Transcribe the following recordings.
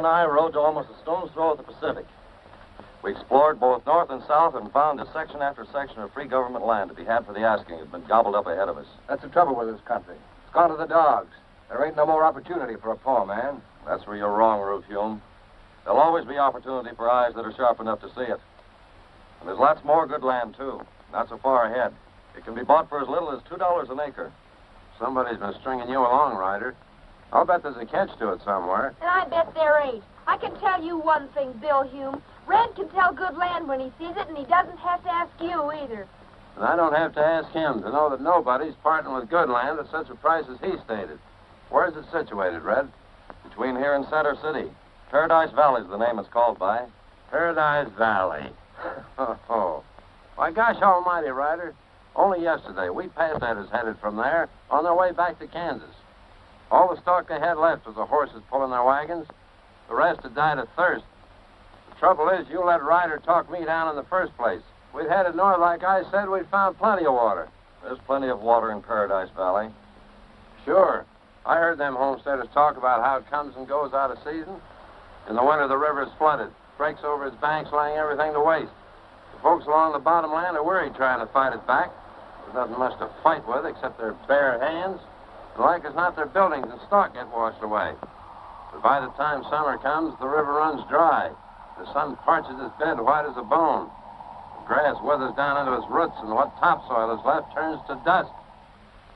and I rode to almost a stone's throw of the Pacific. We explored both north and south and found a section after section of free government land to be had for the asking had been gobbled up ahead of us. That's the trouble with this country. It's gone to the dogs. There ain't no more opportunity for a poor man. That's where you're wrong, Ruth Hume. There'll always be opportunity for eyes that are sharp enough to see it. And there's lots more good land, too. Not so far ahead. It can be bought for as little as $2 an acre. Somebody's been stringing you along, Ryder. I'll bet there's a catch to it somewhere. And I bet there ain't. I can tell you one thing, Bill Hume. Red can tell good land when he sees it, and he doesn't have to ask you either. And I don't have to ask him to know that nobody's parting with good land at such a price as he stated. Where's it situated, Red? Between here and Center City. Paradise Valley's the name it's called by. Paradise Valley. Oh. Why, gosh almighty, Ryder. Only yesterday, we passed that as headed from there on their way back to Kansas. All the stock they had left was the horses pulling their wagons. The rest had died of thirst. The trouble is, you let Ryder talk me down in the first place. If we'd headed north, like I said, we'd found plenty of water. There's plenty of water in Paradise Valley. Sure. I heard them homesteaders talk about how it comes and goes out of season. In the winter, the river is flooded, breaks over its banks, laying everything to waste. The folks along the bottom land are worried trying to fight it back. There's nothing much to fight with except their bare hands. And like as not, their buildings and stock get washed away. But by the time summer comes, the river runs dry. The sun parches its bed white as a bone. The grass withers down into its roots, and what topsoil is left turns to dust.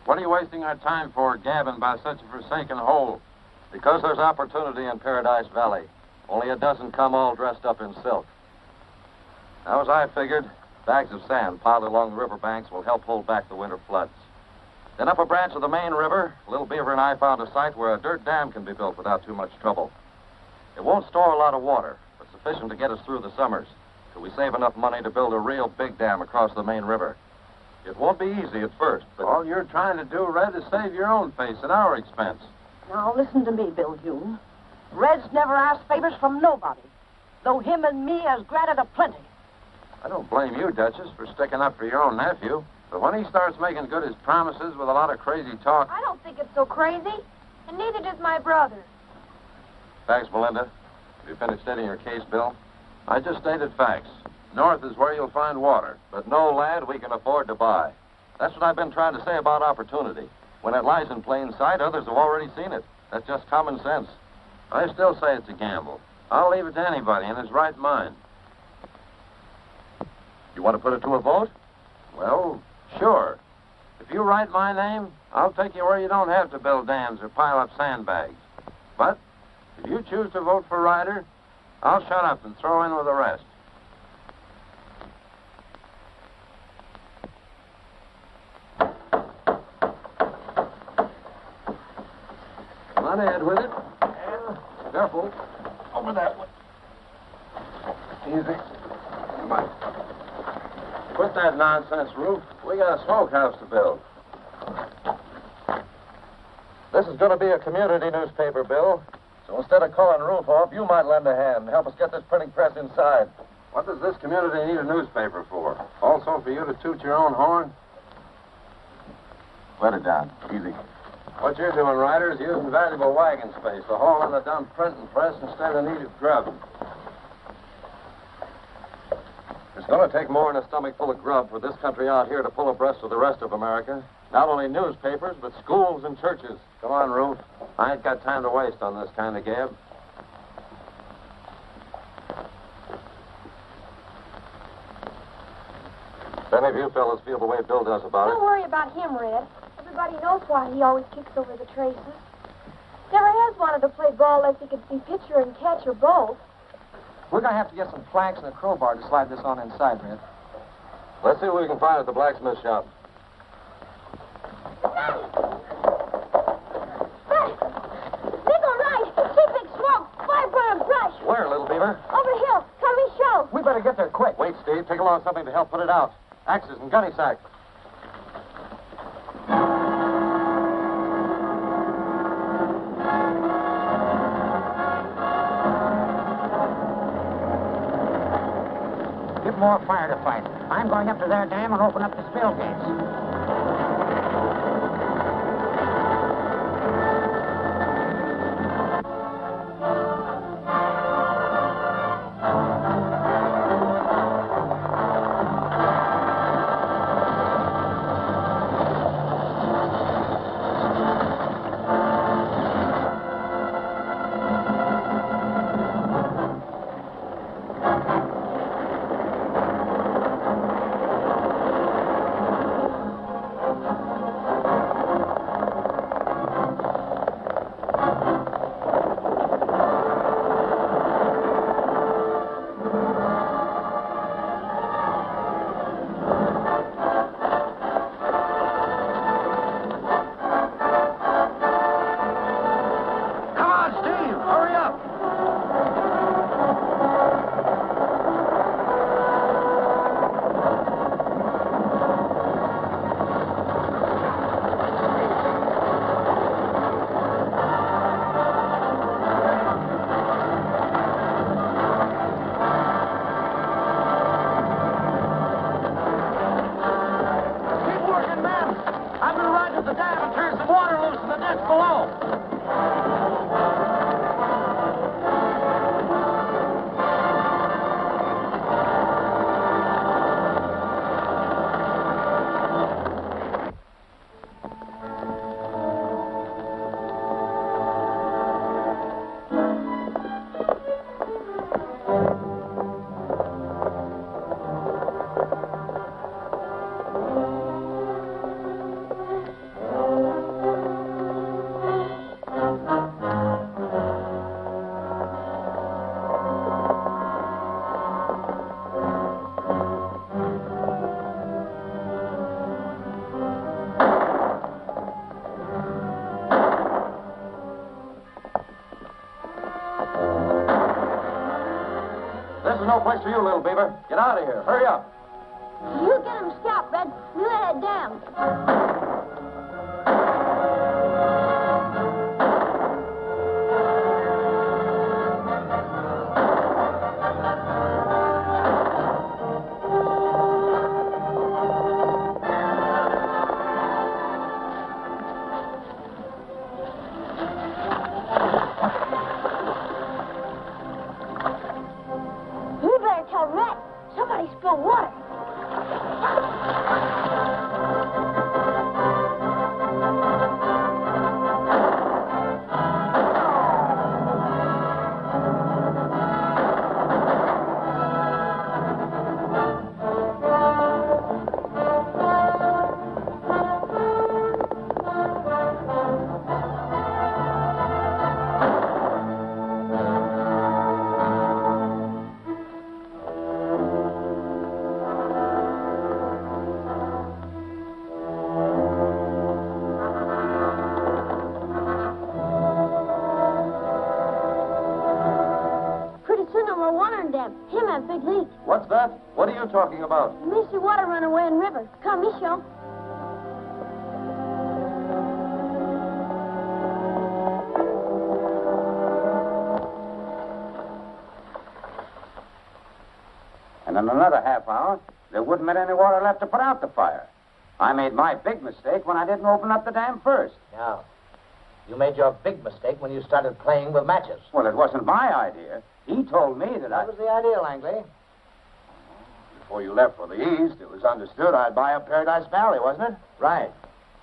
What are you wasting our time for, gabbing by such a forsaken hole? Because there's opportunity in Paradise Valley. Only it doesn't come all dressed up in silk. Now, as I figured, bags of sand piled along the riverbanks will help hold back the winter floods. Then up a branch of the main river, Little Beaver and I found a site where a dirt dam can be built without too much trouble. It won't store a lot of water, but sufficient to get us through the summers, till we save enough money to build a real big dam across the main river. It won't be easy at first, but... All you're trying to do, Red, is save your own face at our expense. Now, listen to me, Bill Hume. Red's never asked favors from nobody, though him and me has granted a plenty. I don't blame you, Duchess, for sticking up for your own nephew. But when he starts making good his promises with a lot of crazy talk... I don't think it's so crazy, and neither does my brother. Thanks, Melinda. Have you finished stating your case, Bill? I just stated facts. North is where you'll find water. But no land we can afford to buy. That's what I've been trying to say about opportunity. When it lies in plain sight, others have already seen it. That's just common sense. I still say it's a gamble. I'll leave it to anybody in his right mind. You want to put it to a vote? Well, sure. If you write my name, I'll take you where you don't have to build dams or pile up sandbags. But if you choose to vote for Ryder, I'll shut up and throw in with the rest. Come on ahead with it. And careful. Over that way. Easy. Come on. Quit that nonsense, Ruth. We got a smokehouse to build. This is going to be a community newspaper, Bill. So instead of calling Ruth off, you might lend a hand and help us get this printing press inside. What does this community need a newspaper for? Also for you to toot your own horn? Let it down. Easy. What you're doing, Ryder, is using valuable wagon space to haul in the dump printing press instead of needed grub. It's going to take more than a stomach full of grub for this country out here to pull abreast of the rest of America. Not only newspapers, but schools and churches. Come on, Ruth. I ain't got time to waste on this kind of gab. If any of you fellas feel the way Bill does about Don't worry about him, Red. Everybody knows why he always kicks over the traces. Never has wanted to play ball unless he could see pitcher and catcher both. We're going to have to get some planks and a crowbar to slide this on inside, Red. Let's see what we can find at the blacksmith shop. Big all right. See big smoke. Fire burn brush. Where, Little Beaver? Over hill. Come and show. We better get there quick. Wait, Steve. Take along something to help put it out. Axes and gunny sacks. Get more fire to fight. I'm going up to their dam and open up the spill gates. This is no place for you, little beaver. Get out of here. Hurry up. You get him scalped, Red. You let it down. You better tell Red. Somebody spilled water. Pretty soon no more water in dam. Him have big leak. What's that? What are you talking about? Me see water run away in river. Come, me show. And in another half hour, there wouldn't be any water left to put out the fire. I made my big mistake when I didn't open up the dam first. Now, you made your big mistake when you started playing with matches. Well, it wasn't my idea. He told me that What was the idea, Langley? Before you left for the east, it was understood I'd buy up Paradise Valley, wasn't it? Right.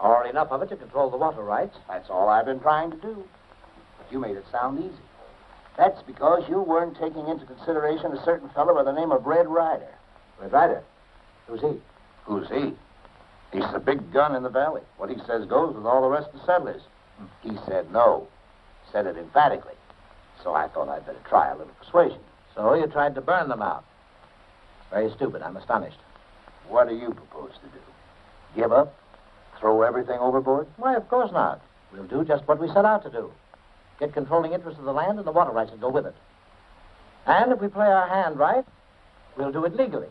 Or enough of it to control the water rights. That's all I've been trying to do. But you made it sound easy. That's because you weren't taking into consideration a certain fellow by the name of Red Ryder. Red Ryder? Who's he? Who's he? He's the big gun in the valley. What he says goes with all the rest of the settlers. He said no. Said it emphatically. So I thought I'd better try a little persuasion. So you tried to burn them out. Very stupid. I'm astonished. What do you propose to do? Give up? Throw everything overboard? Why, of course not. We'll do just what we set out to do. Get controlling interest of the land and the water rights that go with it. And if we play our hand right, we'll do it legally.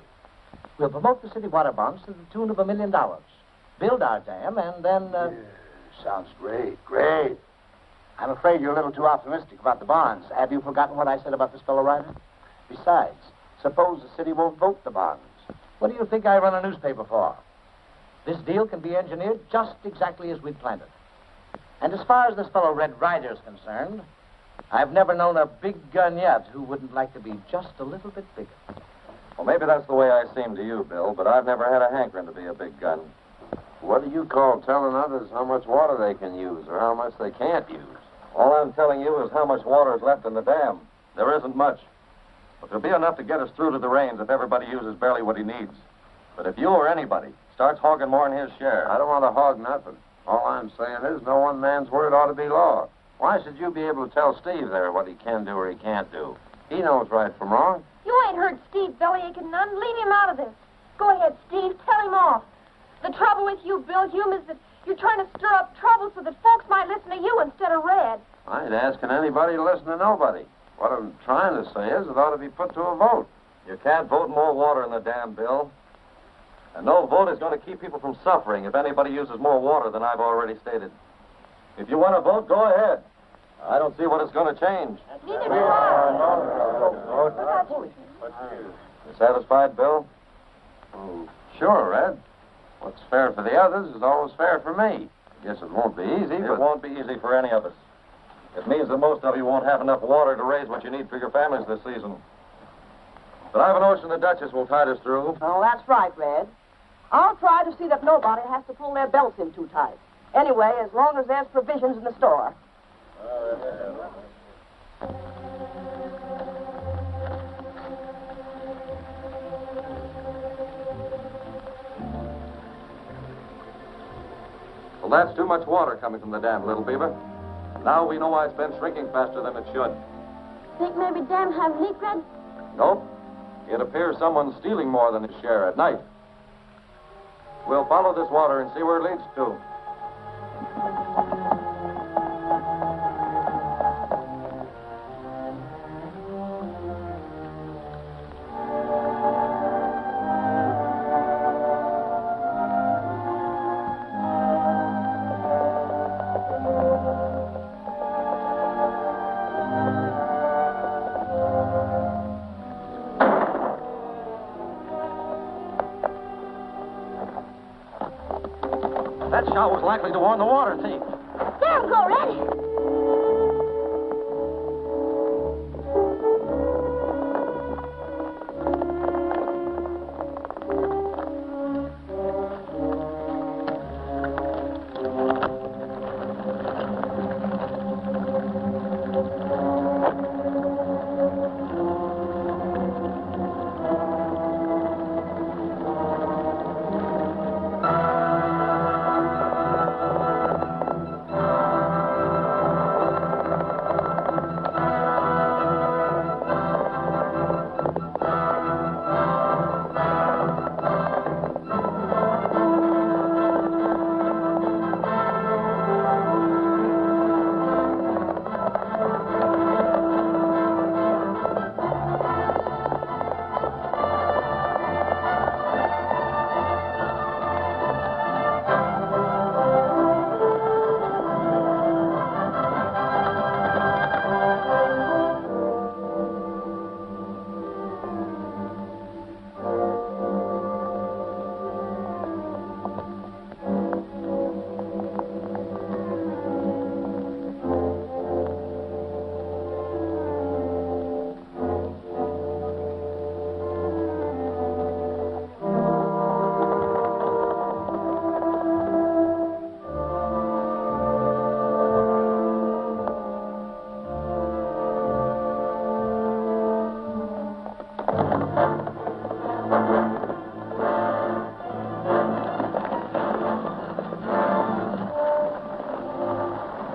We'll promote the city water bonds to the tune of $1 million. Build our dam, and then... Sounds great, great. I'm afraid you're a little too optimistic about the bonds. Have you forgotten what I said about this fellow Ryder? Besides, suppose the city won't vote the bonds. What do you think I run a newspaper for? This deal can be engineered just exactly as we'd planned it. And as far as this fellow Red Ryder's concerned, I've never known a big gun yet who wouldn't like to be just a little bit bigger. Well, maybe that's the way I seem to you, Bill, but I've never had a hankering to be a big gun. What do you call telling others how much water they can use or how much they can't use? All I'm telling you is how much water is left in the dam. There isn't much. But there'll be enough to get us through to the rains if everybody uses barely what he needs. But if you or anybody starts hogging more than his share... I don't want to hog nothing. All I'm saying is no one man's word ought to be law. Why should you be able to tell Steve there what he can do or he can't do? He knows right from wrong. You ain't heard Steve bellyaching none. Leave him out of this. Go ahead, Steve. Tell him off. The trouble with you, Bill Hume, is that you're trying to stir up trouble so that folks might listen to you instead of Red. I ain't asking anybody to listen to nobody. What I'm trying to say is it ought to be put to a vote. You can't vote more water in the dam, Bill. And no vote is going to keep people from suffering if anybody uses more water than I've already stated. If you want to vote, go ahead. I don't see what it's going to change. Neither do I. You satisfied, Bill? Oh, sure, Red. What's fair for the others is always fair for me. I guess it won't be easy, It but... won't be easy for any of us. It means that most of you won't have enough water to raise what you need for your families this season. But I've a notion the Duchess will tide us through. Oh, that's right, Red. I'll try to see that nobody has to pull their belts in too tight. Anyway, as long as there's provisions in the store. Well, that's too much water coming from the dam, Little Beaver. Now we know why it's been shrinking faster than it should. Think maybe dam have leak, Red? Nope. It appears someone's stealing more than his share at night. We'll follow this water and see where it leads to. That shot was likely to warn the water thief. There we go, Red.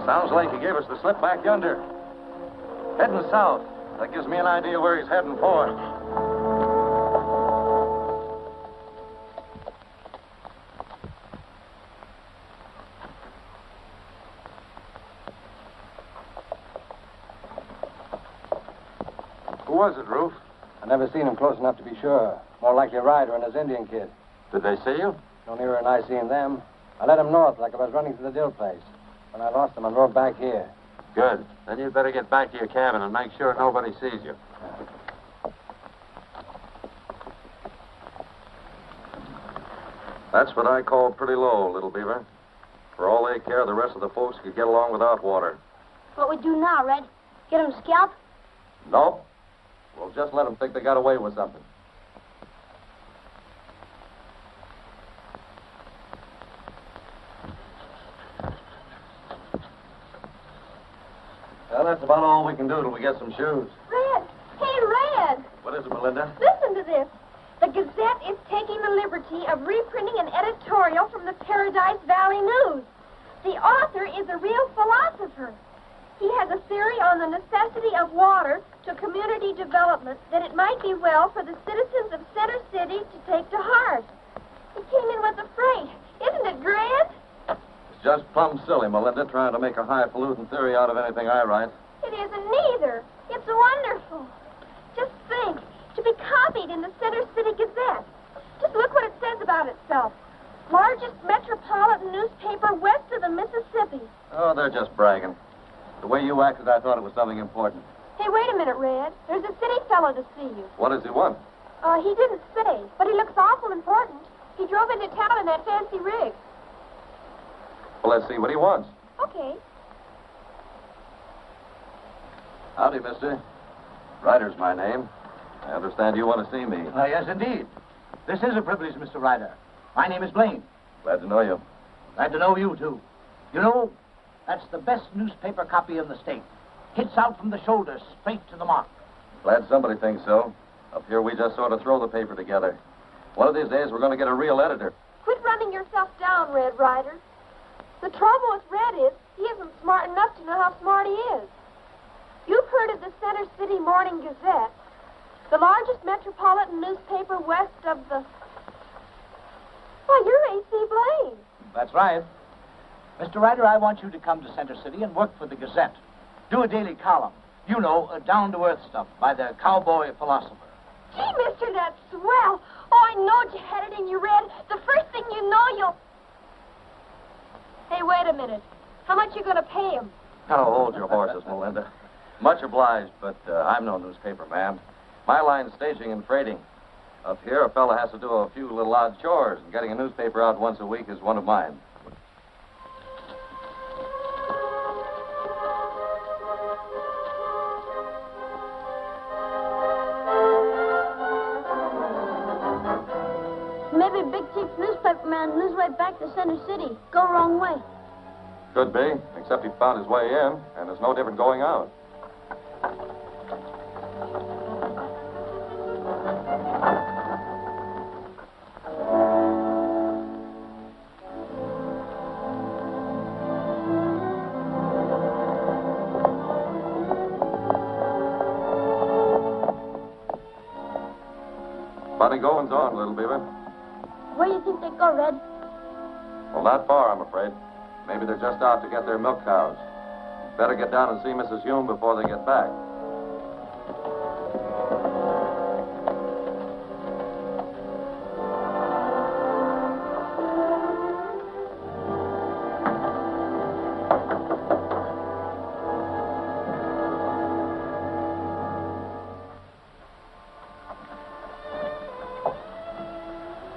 Sounds like he gave us the slip back yonder. Heading south. That gives me an idea where he's heading for. Who was it, Roof? I never seen him close enough to be sure. More likely Ryder and his Indian kid. Did they see you? No nearer than I seen them. I led him north like I was running to the Dill place. When I lost him, I rode back here. Good. Then you'd better get back to your cabin and make sure nobody sees you. That's what I call pretty low, Little Beaver. For all they care, the rest of the folks could get along without water. What we do now, Red? Get him scalped? No. We'll just let them think they got away with something. Well, that's about all we can do till we get some shoes. Red! Hey, Red! What is it, Melinda? Listen to this. The Gazette is taking the liberty of reprinting an editorial from the Paradise Valley News. The author is a real philosopher. He has a theory on the necessity of water to community development that it might be well for the citizens of Center City to take to heart. He came in with the freight. Isn't it grand? It's just plumb silly, Melinda, trying to make a highfalutin theory out of anything I write. It isn't neither. It's wonderful. Just think, to be copied in the Center City Gazette. Just look what it says about itself. Largest metropolitan newspaper west of the Mississippi. Oh, they're just bragging. The way you acted, I thought it was something important. Hey, wait a minute, Red. There's a city fellow to see you. What does he want? He didn't say, but he looks awful important. He drove into town in that fancy rig. Well, let's see what he wants. Okay. Howdy, mister. Ryder's my name. I understand you want to see me. Yes, indeed. This is a privilege, Mr. Ryder. My name is Blaine. Glad to know you. Glad to know you, too. You know, that's the best newspaper copy in the state. Hits out from the shoulder, straight to the mark. Glad somebody thinks so. Up here, we just sort of throw the paper together. One of these days, we're going to get a real editor. Quit running yourself down, Red Ryder. The trouble with Red is he isn't smart enough to know how smart he is. You've heard of the Center City Morning Gazette, the largest metropolitan newspaper west of the... Why, you're A.C. Blaine. That's right. Mr. Ryder, I want you to come to Center City and work for the Gazette. Do a daily column. You know, down-to-earth stuff by the cowboy philosopher. Gee, mister, that's swell. Oh, I knowed you had it in you, Red. The first thing you know, you'll... Hey, wait a minute. How much you gonna pay him? Oh, hold your horses, Melinda. Much obliged, but I'm no newspaper man. My line's staging and freighting. Up here, a fella has to do a few little odd chores, and getting a newspaper out once a week is one of mine. Maybe Big Chief's newspaper man on his way back to Center City. Go wrong way. Could be, except he found his way in, and there's no different going out. Funny goings on, little beaver. Where do you think they go, Red? Well, not far, I'm afraid. Maybe they're just out to get their milk cows. Better get down and see Mrs. Hume before they get back.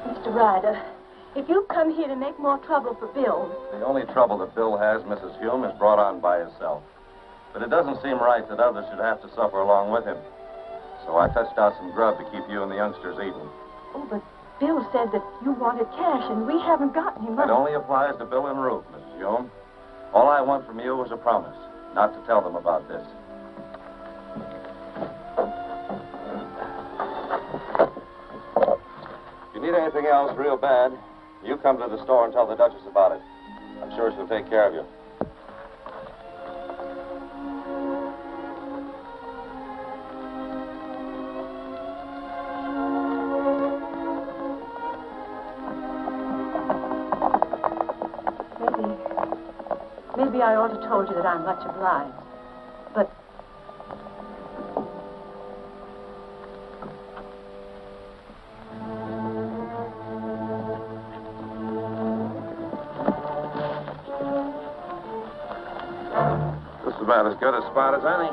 Mr. Ryder, if you come here to make more trouble for Bill... The only trouble that Bill has, Mrs. Hume, is brought on by himself. But it doesn't seem right that others should have to suffer along with him. So I fetched out some grub to keep you and the youngsters eating. Oh, but Bill said that you wanted cash, and we haven't got any money. It only applies to Bill and Ruth, Mrs. Hume. All I want from you is a promise, not to tell them about this. If you need anything else real bad, you come to the store and tell the Duchess about it. I'm sure she'll take care of you. Maybe I ought to have told you that I'm much obliged. But This is about as good a spot as any.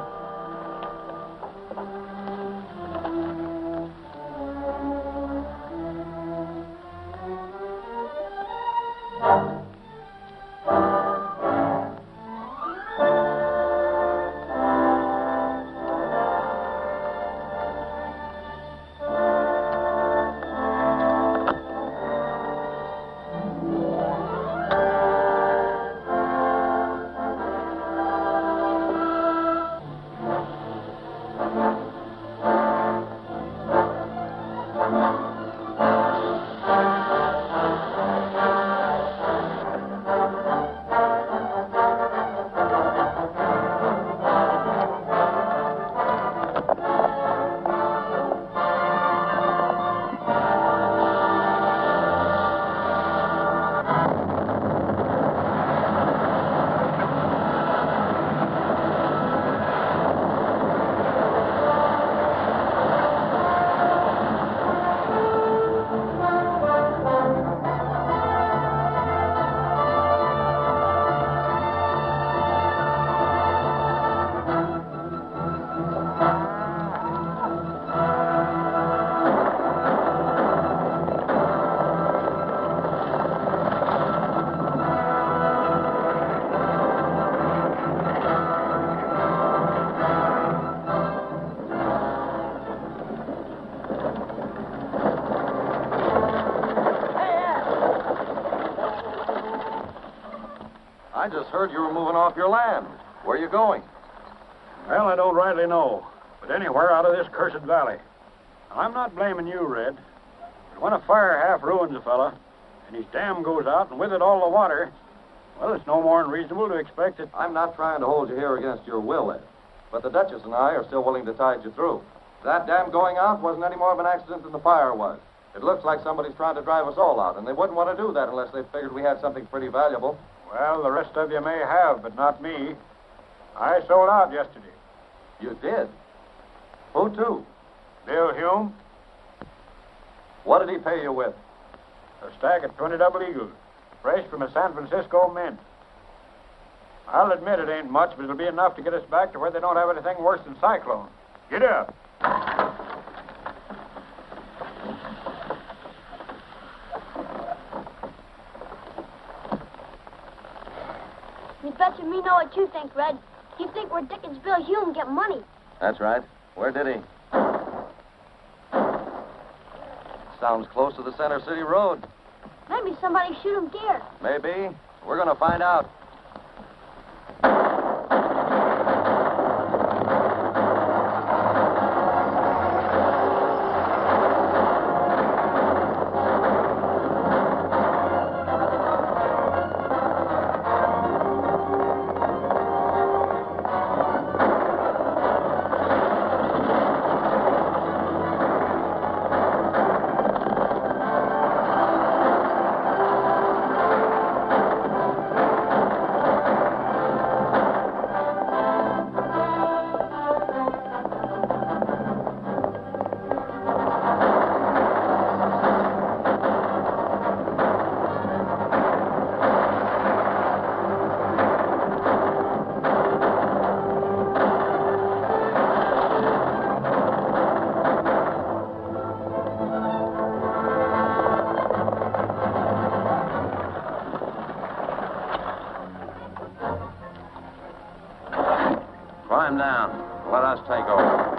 I just heard you were moving off your land. Where are you going? Well, I don't rightly know, but anywhere out of this cursed valley. I'm not blaming you, Red. But when a fire half ruins a fella, and his dam goes out, and with it all the water, well, it's no more than reasonable to expect that... I'm not trying to hold you here against your will, Ed. But the Duchess and I are still willing to tide you through. That dam going out wasn't any more of an accident than the fire was. It looks like somebody's trying to drive us all out, and they wouldn't want to do that unless they figured we had something pretty valuable. Well, the rest of you may have, but not me. I sold out yesterday. You did? Who to? Bill Hume, What did he pay you with? a stack of 20 double eagles, fresh from a San Francisco mint. I'll admit it ain't much, but it'll be enough to get us back to where they don't have anything worse than cyclone. Get up. You betcha me know what you think, Red. You think where Dickens Bill Hume get money. That's right. Where did he? Sounds close to the Center City Road. Maybe somebody shoot him deer. Maybe. We're going to find out. Climb down. Let us take over.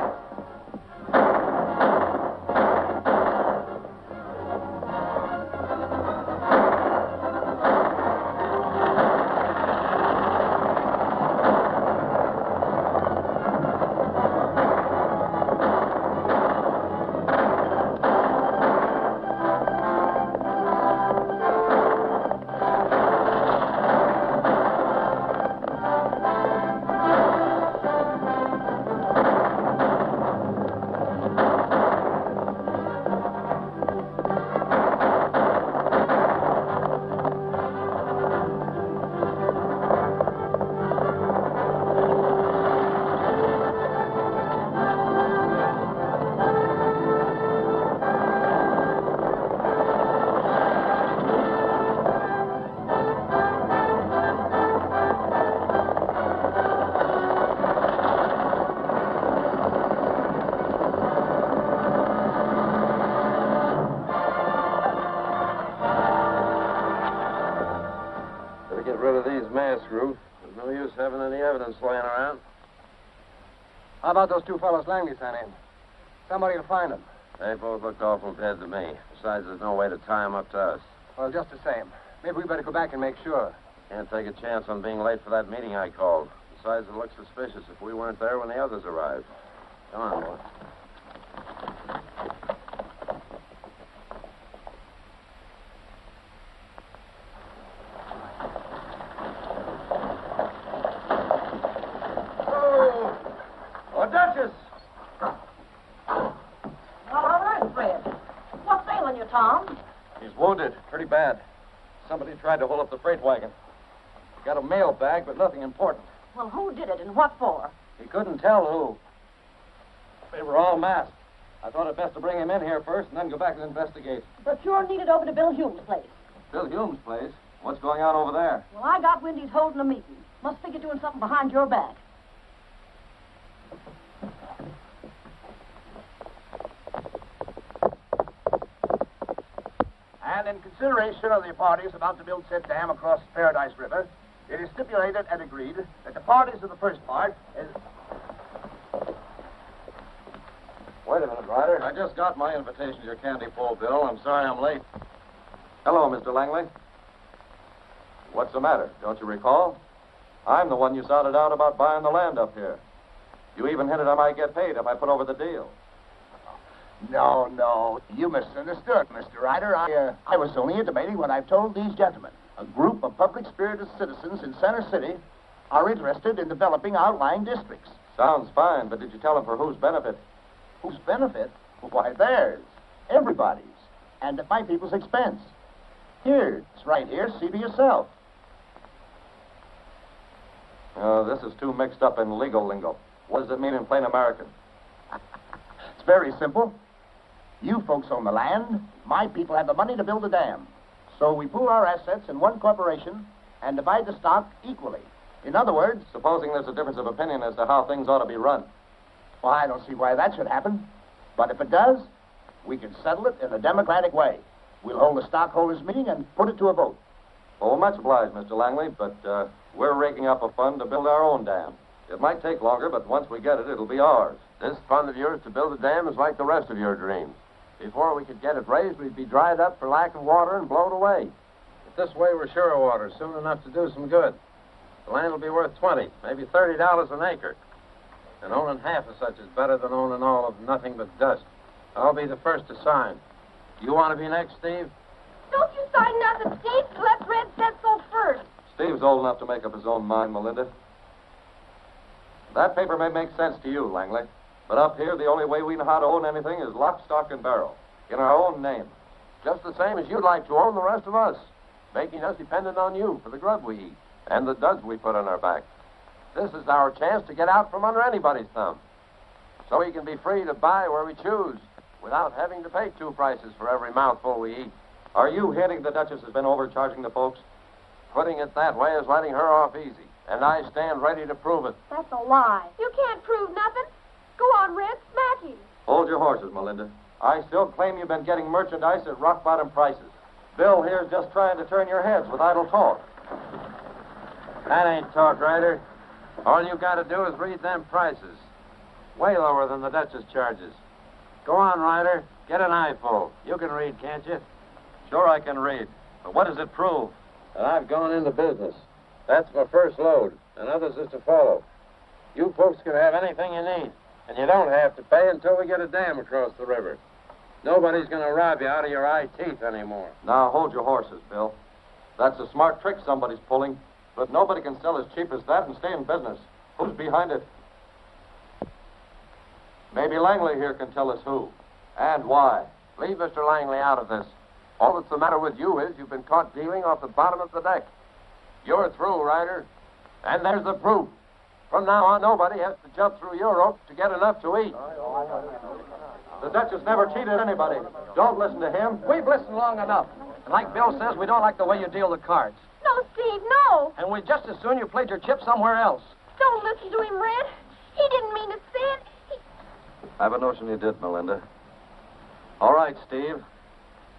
Get rid of these masks, Ruth. There's no use having any evidence laying around. How about those two fellows Langley sent in? Somebody will find them. They both looked awful dead to me. Besides, there's no way to tie them up to us. Well, just the same. Maybe we better go back and make sure. Can't take a chance on being late for that meeting I called. Besides, it looks suspicious if we weren't there when the others arrived. Come on, boy. Duchess! Well, all right, Fred. What's ailing you, Tom? He's wounded, pretty bad. Somebody tried to hold up the freight wagon. He got a mail bag, but nothing important. Well, who did it and what for? He couldn't tell who. They were all masked. I thought it best to bring him in here first and then go back and investigate. But you're needed over to Bill Hume's place. Bill Hume's place? What's going on over there? Well, I got wind he's holding a meeting. Must think you're doing something behind your back. And in consideration of the parties about to build said dam across the Paradise River, it is stipulated and agreed that the parties of the first part is... Wait a minute, Ryder. I just got my invitation to your candy pull, Bill. I'm sorry I'm late. Hello, Mr. Langley. What's the matter? Don't you recall? I'm the one you sounded out about buying the land up here. You even hinted I might get paid if I put over the deal. No. You misunderstood, Mr. Ryder. I was only intimating what I've told these gentlemen. A group of public-spirited citizens in Center City are interested in developing outlying districts. Sounds fine, but did you tell them for whose benefit? Whose benefit? Why, theirs. Everybody's. And at my people's expense. Here, it's right here. See for yourself. This is too mixed up in legal lingo. What does it mean in plain American? It's very simple. You folks own the land. My people have the money to build a dam. So we pool our assets in one corporation and divide the stock equally. In other words... Supposing there's a difference of opinion as to how things ought to be run. Well, I don't see why that should happen. But if it does, we can settle it in a democratic way. We'll hold a stockholders meeting and put it to a vote. Well, much obliged, Mr. Langley, but we're raking up a fund to build our own dam. It might take longer, but once we get it, it'll be ours. This fund of yours to build a dam is like the rest of your dreams. Before we could get it raised, we'd be dried up for lack of water and blown away. But this way, we're sure of water soon enough to do some good. The land will be worth $20, maybe $30 an acre. And owning half of such is better than owning all of nothing but dust. I'll be the first to sign. You want to be next, Steve? Don't you sign nothing, Steve, unless Red says so first. Steve's old enough to make up his own mind, Melinda. That paper may make sense to you, Langley. But up here, the only way we know how to own anything is lock, stock, and barrel. In our own name. Just the same as you'd like to own the rest of us. Making us dependent on you for the grub we eat and the duds we put on our back. This is our chance to get out from under anybody's thumb. So we can be free to buy where we choose without having to pay 2 prices for every mouthful we eat. Are you hinting the Duchess has been overcharging the folks? Putting it that way is letting her off easy. And I stand ready to prove it. That's a lie. You can't prove nothing. Go on, Red, smack him. Hold your horses, Melinda. I still claim you've been getting merchandise at rock-bottom prices. Bill here's just trying to turn your heads with idle talk. That ain't talk, Ryder. All you got to do is read them prices. Way lower than the Duchess charges. Go on, Ryder. Get an eyeful. You can read, can't you? Sure I can read. But what does it prove? And I've gone into business. That's my first load, and others is to follow. You folks can have anything you need, and you don't have to pay until we get a dam across the river. Nobody's going to rob you out of your eye teeth anymore. Now, hold your horses, Bill. That's a smart trick somebody's pulling, but nobody can sell as cheap as that and stay in business. Who's behind it? Maybe Langley here can tell us who and why. Leave Mr. Langley out of this. All that's the matter with you is you've been caught dealing off the bottom of the deck. You're through, Ryder. And there's the proof. From now on, nobody has to jump through your rope to get enough to eat. The Duchess never cheated anybody. Don't listen to him. We've listened long enough. And like Bill says, we don't like the way you deal the cards. No, Steve, no. And we'd just as soon you played your chips somewhere else. Don't listen to him, Red. He didn't mean to say it. I have a notion you did, Melinda. All right, Steve.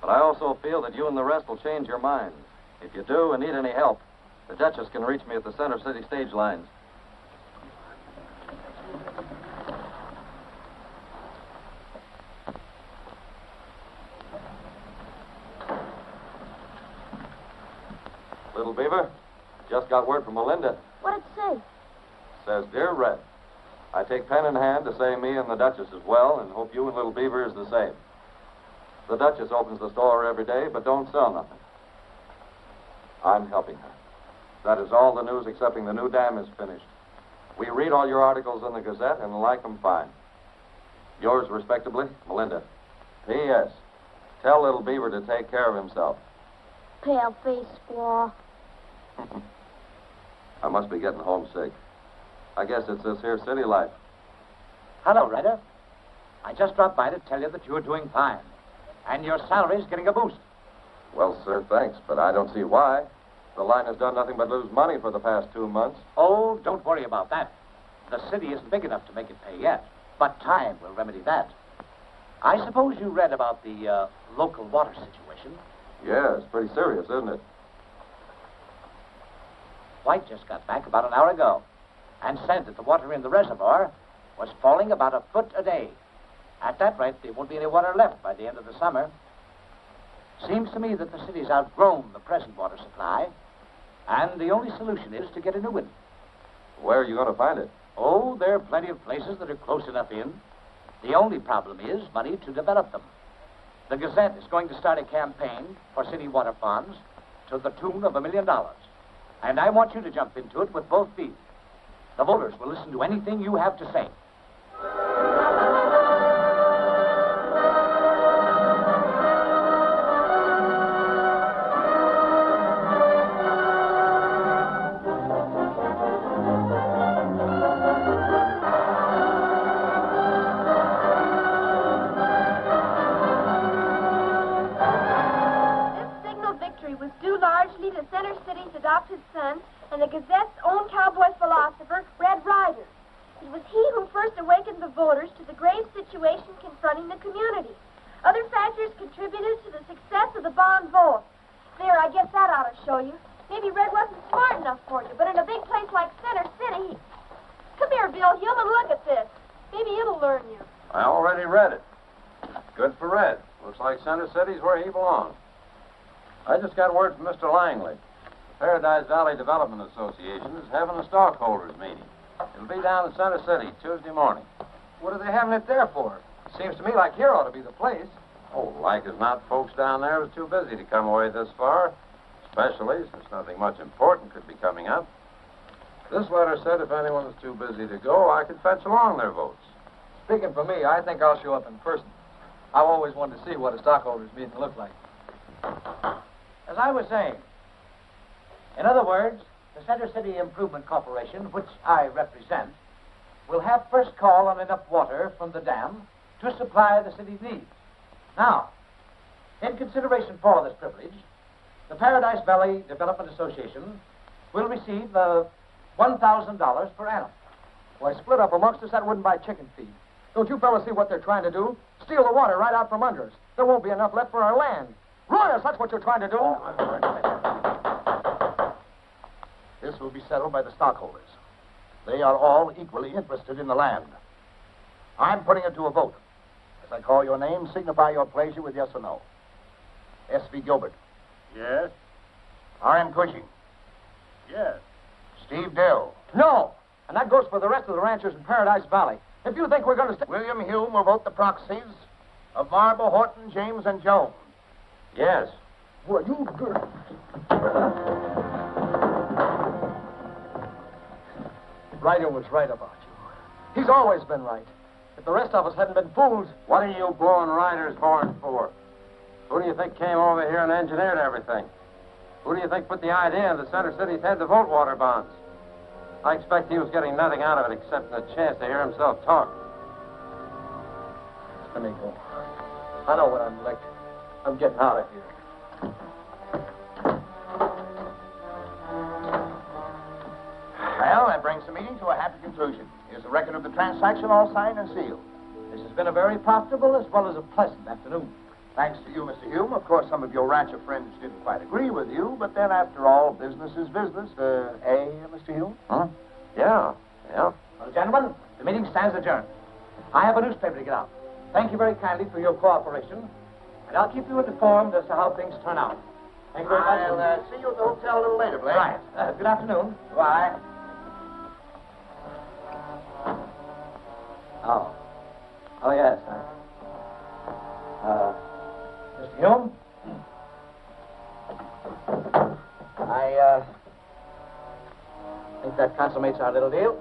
But I also feel that you and the rest will change your minds. If you do and need any help, the Duchess can reach me at the Center City stage lines. Little Beaver, just got word from Melinda. What'd it say? Says, Dear Red, I take pen in hand to say me and the Duchess is well and hope you and Little Beaver is the same. The Duchess opens the store every day, but don't sell nothing. I'm helping her. That is all the news excepting the new dam is finished. We read all your articles in the Gazette and like them fine. Yours respectably, Melinda. P.S. Tell Little Beaver to take care of himself. Pale-faced squaw. I must be getting homesick. I guess it's this here city life. Hello, Ryder. I just dropped by to tell you that you're doing fine. And your salary's getting a boost. Well, sir, thanks, but I don't see why. The line has done nothing but lose money for the past 2 months. Oh, don't worry about that. The city isn't big enough to make it pay yet. But time will remedy that. I suppose you read about the local water situation. Yeah, it's pretty serious, isn't it? White just got back about an hour ago and said that the water in the reservoir was falling about a foot a day. At that rate, there won't be any water left by the end of the summer. Seems to me that the city's outgrown the present water supply, and the only solution is to get a new one. Where are you going to find it? Oh, there are plenty of places that are close enough in. The only problem is money to develop them. The Gazette is going to start a campaign for city water funds to the tune of $1 million. And I want you to jump into it with both feet. The voters will listen to anything you have to say. Adopted son, and the Gazette's own cowboy philosopher, Red Ryder. It was he who first awakened the voters to the grave situation confronting the community. Other factors contributed to the success of the bond vote. There, I guess that ought to show you. Maybe Red wasn't smart enough for you, but in a big place like Center City... Come here, Bill Hume, and look at this. Maybe it'll learn you. I already read it. Good for Red. Looks like Center City's where he belongs. I just got word from Mr. Langley. The Paradise Valley Development Association is having a stockholders meeting. It'll be down in Center City Tuesday morning. What are they having it there for? Seems to me like here ought to be the place. Oh, like as not, folks down there was too busy to come away this far, especially since nothing much important could be coming up. This letter said if anyone was too busy to go, I could fetch along their votes. Speaking for me, I think I'll show up in person. I've always wanted to see what a stockholders meeting looked like. As I was saying, in other words, the Center City Improvement Corporation, which I represent, will have first call on enough water from the dam to supply the city's needs. Now, in consideration for this privilege, the Paradise Valley Development Association will receive $1,000 per annum. Why, split up amongst us, that wouldn't buy chicken feed. Don't you fellas see what they're trying to do? Steal the water right out from under us. There won't be enough left for our land. Ruin us, that's what you're trying to do. This will be settled by the stockholders. They are all equally interested in the land. I'm putting it to a vote. As I call your name, signify your pleasure with yes or no. S.V. Gilbert. Yes? R.M. Cushing. Yes. Steve Dill. No! And that goes for the rest of the ranchers in Paradise Valley. If you think we're going to... William Hume will vote the proxies of Marble, Horton, James, and Jones. Yes. Well, you... Ryder was right about you. He's always been right. If the rest of us hadn't been fools... What are you blowing Ryder's horn for? Who do you think came over here and engineered everything? Who do you think put the idea in the Center City's head to vote water bonds? I expect he was getting nothing out of it except the chance to hear himself talk. Let me go. I know what I'm like. I'm getting out of here. Well, that brings the meeting to a happy conclusion. Here's the record of the transaction, all signed and sealed. This has been a very profitable as well as a pleasant afternoon. Thanks to you, Mr. Hume. Of course, some of your rancher friends didn't quite agree with you, but then, after all, business is business. Mr. Hume? Huh? Yeah. Well, gentlemen, the meeting stands adjourned. I have a newspaper to get out. Thank you very kindly for your cooperation, and I'll keep you informed as to how things turn out. Thank you very much. I'll see you at the hotel a little later, Blake. Right. Good afternoon. Bye. Oh, yes. Mr. Hume? I think that consummates our little deal.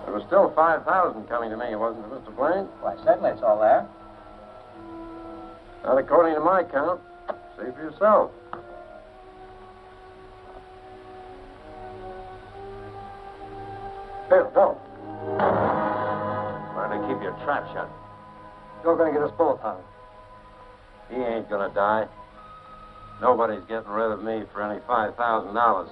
There was still $5,000 coming to me, wasn't there, Mr. Blaine? Why, certainly it's all there. Not according to my count. See for yourself. Bill, don't. Trying to keep your trap shut. You're going to get us both hung. He ain't gonna die. Nobody's getting rid of me for any $5,000.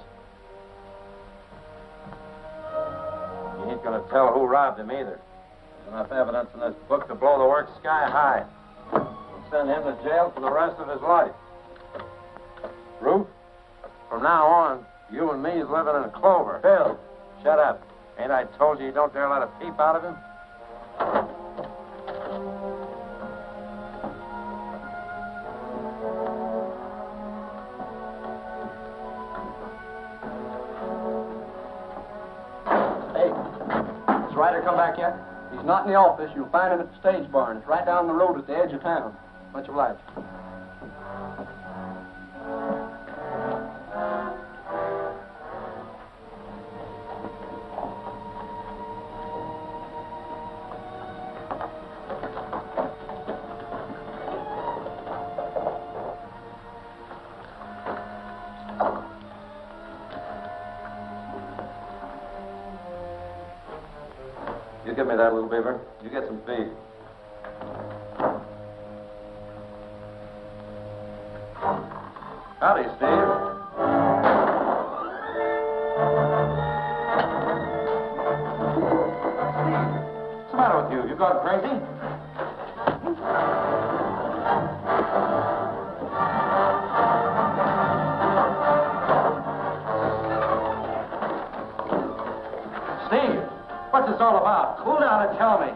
You ain't gonna tell who robbed him either. There's enough evidence in this book to blow the works sky high. And send him to jail for the rest of his life. Ruth, from now on, you and me is living in clover. Bill. Shut up. Ain't I told you don't dare let a peep out of him? Has Ryder come back yet? He's not in the office. You'll find him at the stage barn. It's right down the road at the edge of town. Much obliged. You give me that, little beaver. You get some feed. Howdy, Steve. What's the matter with you? You gone crazy? Steve, what's this all about? Cool down and tell me.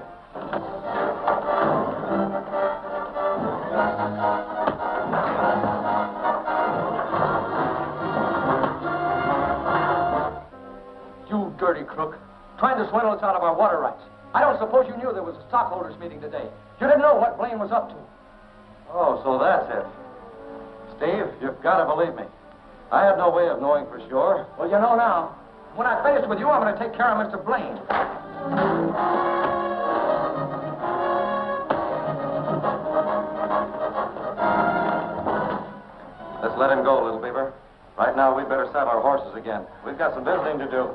to swindle us out of our water rights. I don't suppose you knew there was a stockholders meeting today. You didn't know what Blaine was up to. Oh, so that's it. Steve, you've got to believe me. I had no way of knowing for sure. Well, you know now. When I finish with you, I'm going to take care of Mr. Blaine. Let's let him go, little beaver. Right now, we'd better saddle our horses again. We've got some visiting to do.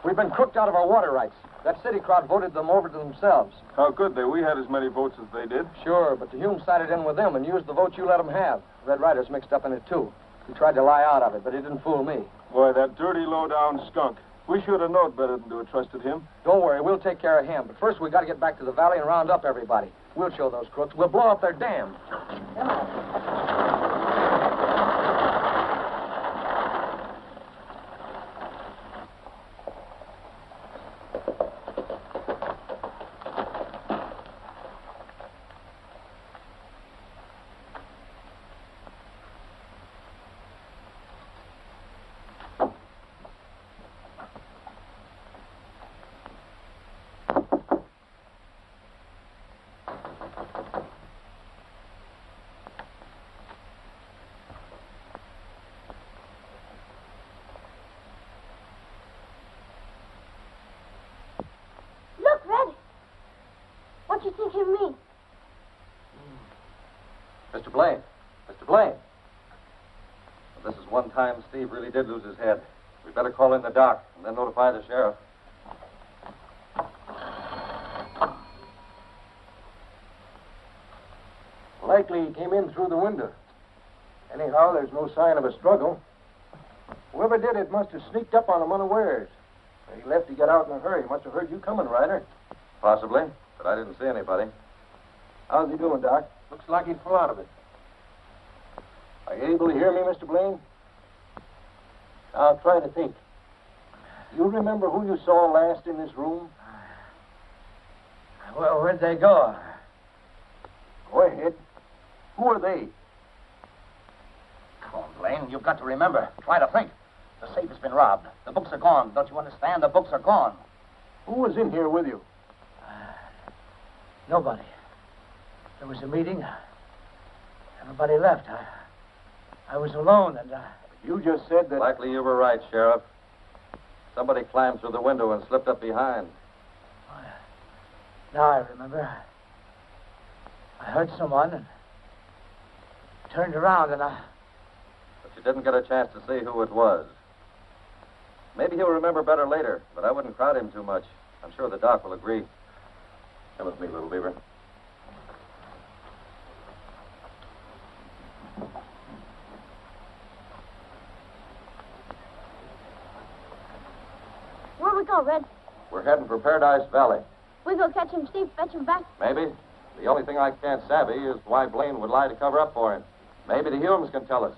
We've been crooked out of our water rights. That city crowd voted them over to themselves. How could they? We had as many votes as they did. Sure, but the Humes sided in with them and used the votes you let them have. Red Rider's mixed up in it, too. He tried to lie out of it, but he didn't fool me. Boy, that dirty, low-down skunk. We should have known better than to have trusted him. Don't worry, we'll take care of him. But first, we got to get back to the valley and round up everybody. We'll show those crooks. We'll blow up their dam. Come on. What do you think him mean? Mr. Blaine. Mr. Blaine. Well, this is one time Steve really did lose his head. We'd better call in the doc and then notify the sheriff. Likely he came in through the window. Anyhow, there's no sign of a struggle. Whoever did it must have sneaked up on him unawares. He left to get out in a hurry. Must have heard you coming, Ryder. Possibly, but I didn't see anybody. How's he doing, Doc? Looks like he'd full out of it. Are you able to hear me, Mr. Blaine? I'll try to think. You remember who you saw last in this room? Well, where'd they go? Go ahead. Who are they? Come on, Blaine. You've got to remember. Try to think. The safe has been robbed. The books are gone. Don't you understand? The books are gone. Who was in here with you? Nobody. There was a meeting. Everybody left. I was alone, and You just said that... Likely you were right, Sheriff. Somebody climbed through the window and slipped up behind. Now I remember. I heard someone and turned around, and I... But you didn't get a chance to see who it was. Maybe he'll remember better later, but I wouldn't crowd him too much. I'm sure the doc will agree. Come with me, little beaver. Where we go, Red? We're heading for Paradise Valley. We go catch him, Steve, fetch him back. Maybe. The only thing I can't savvy is why Blaine would lie to cover up for him. Maybe the Humes can tell us.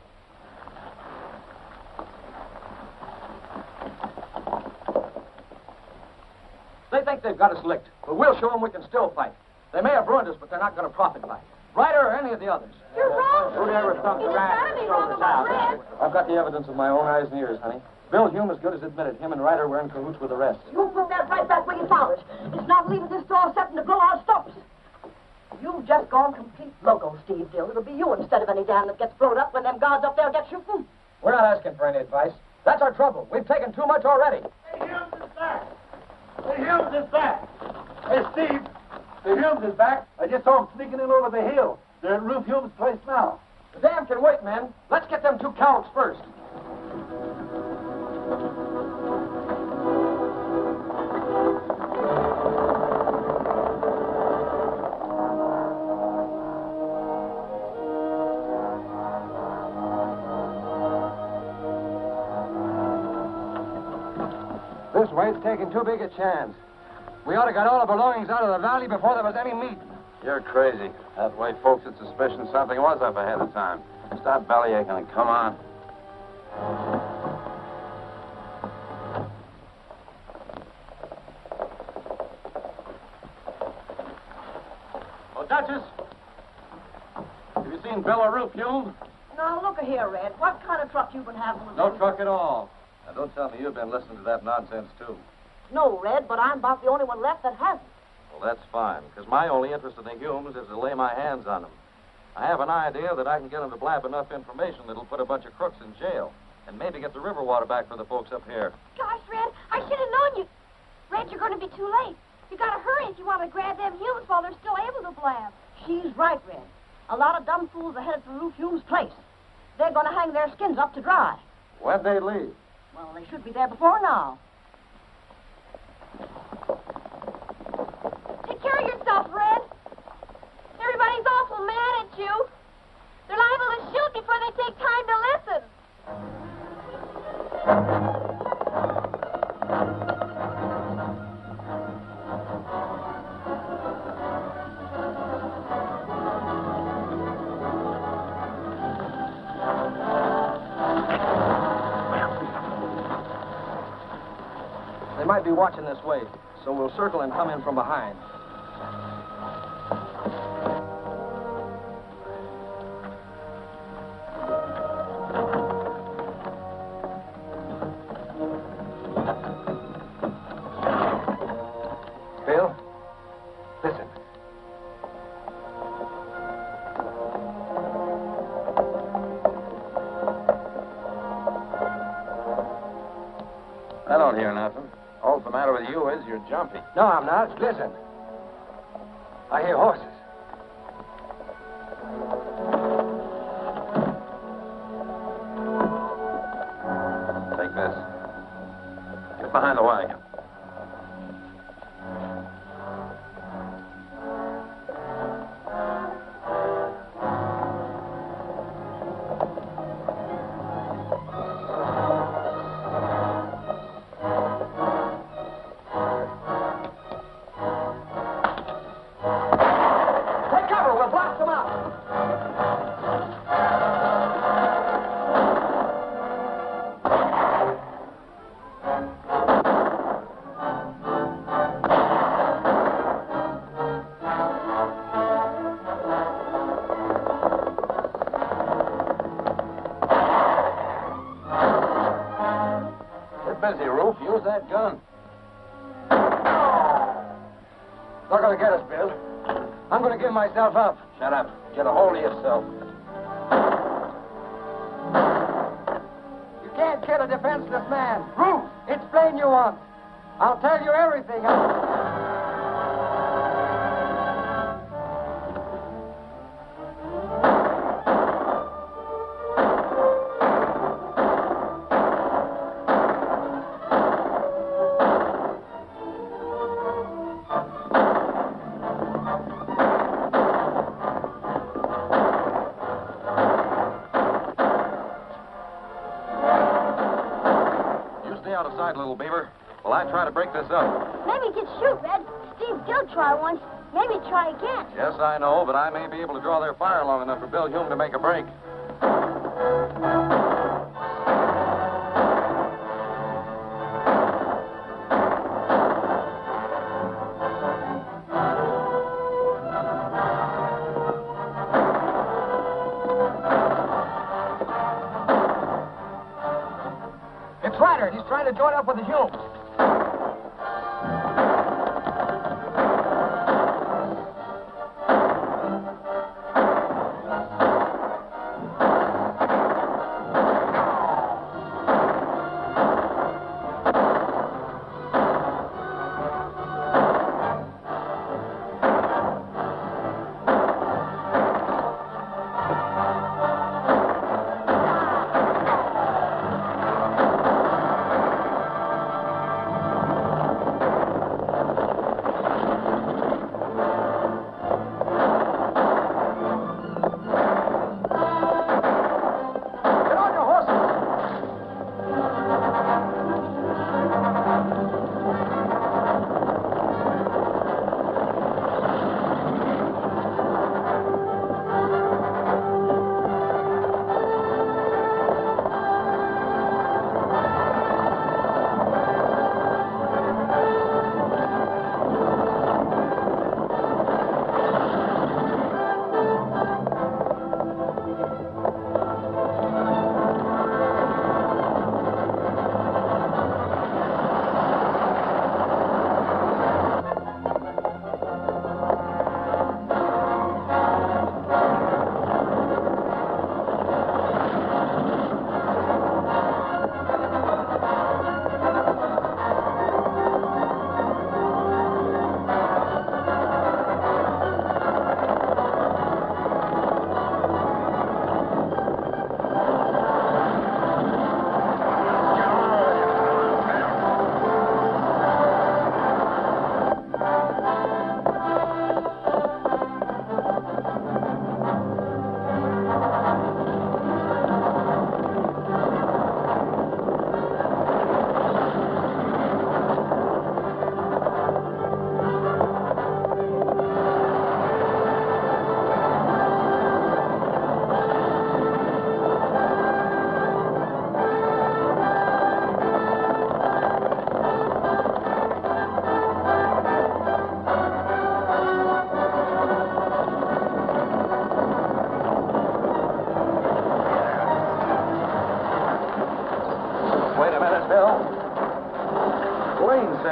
They think they've got us licked, but we'll show them we can still fight. They may have ruined us, but they're not going to profit by it. Ryder or any of the others. You're wrong. Who'd ever thump the rat and show us out? I've got the evidence of my own eyes and ears, honey. Bill Hume as good as admitted him and Ryder were in cahoots with the rest. You put that right back where you found it. It's not leaving this door setting to blow our stops. You've just gone complete loco, Steve Dill. It'll be you instead of any dam that gets blowed up when them guards up there get shooting. We're not asking for any advice. That's our trouble. We've taken too much already. The Humes is back. The Humes is back. Hey, Steve. The Humes is back. I just saw them sneaking in over the hill. They're at Ruth Humes' place now. The dam can wait, men. Let's get them two cowards first. This wait's taking too big a chance. We ought to get all the belongings out of the valley before there was any meat. You're crazy. That way folks had suspicion something was up ahead of time. Stop bellyaching and come on. Oh, Duchess! Have you seen Bill or Roof Hume? Now, look here, Red. What kind of truck you been having with No them? truck at all. Now, don't tell me you've been listening to that nonsense, too. No, Red, but I'm about the only one left that hasn't. Well, that's fine, because my only interest in the Humes is to lay my hands on them. I have an idea that I can get them to blab enough information that'll put a bunch of crooks in jail, and maybe get the river water back for the folks up here. Gosh, Red, I should have known you. Red, you're going to be too late. You got to hurry if you want to grab them Humes while they're still able to blab. She's right, Red. A lot of dumb fools are headed for Roof Hume's place. They're going to hang their skins up to dry. When'd they leave? Well, they should be there before now. Take care of yourself, Red. Everybody's awful mad at you. They're liable to shoot before they take time to listen. They might be watching this way, so we'll circle and come in from behind. Bill, listen. I don't hear nothing. All the matter with you is you're jumpy. No, I'm not. Listen. I hear horses. Take this. Get behind the wagon. Take cover. We'll blast them out. Get busy, Roof. Use that gun. Not going to get us, Bill. I'm going to give myself up. Shut up. Get a hold of yourself. You can't kill a defenseless man. Roof, it's plain you want. I'll tell you everything. You stay out of sight, little beaver, while I try to break this up. Maybe you could shoot, Red. Steve did try once. Maybe try again. Yes, I know, but I may be able to draw their fire long enough for Bill Hume to make a break. It's Ryder. He's trying to join up with the Humes.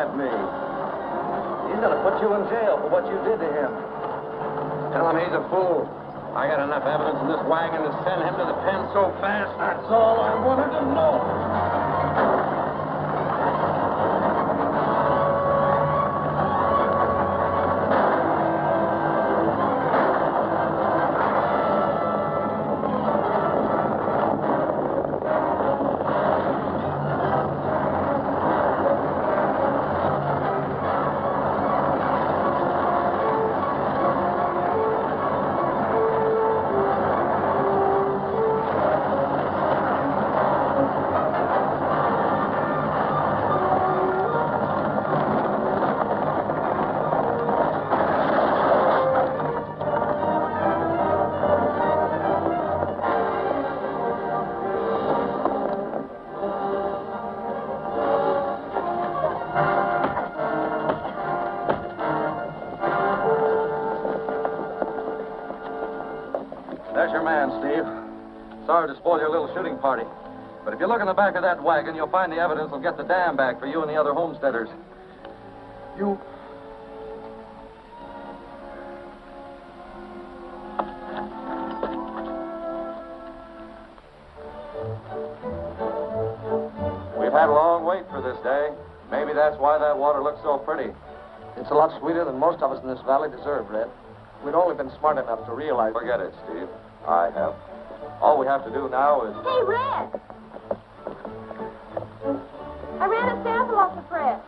at me. He's going to put you in jail for what you did to him. Tell him he's a fool. I got enough evidence in this wagon to send him to the pen so fast. That's all I wanted to know. There's your man, Steve. Sorry to spoil your little shooting party. But if you look in the back of that wagon, you'll find the evidence that'll get the dam back for you and the other homesteaders. You... We've had a long wait for this day. Maybe that's why that water looks so pretty. It's a lot sweeter than most of us in this valley deserve, Red. We'd only been smart enough to realize... Forget it, Steve. I have. All we have to do now is... Hey, Red! I ran a sample off the press.